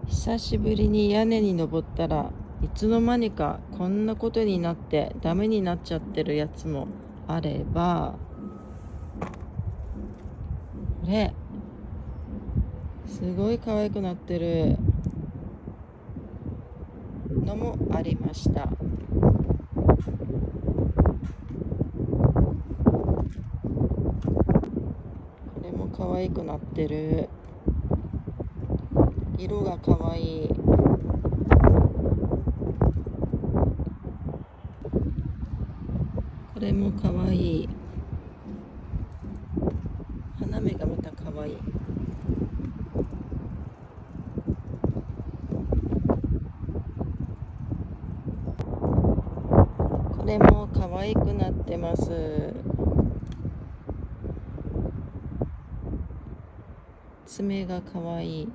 久しぶりに屋根に登ったらいつの間にかこんなことになってダメになっちゃってるやつもあれば、これすごい可愛くなってるのもありました。これも可愛くなってる。色が可愛い。これも可愛い。花芽がまた可愛い。これも可愛くなってます。爪が可愛い。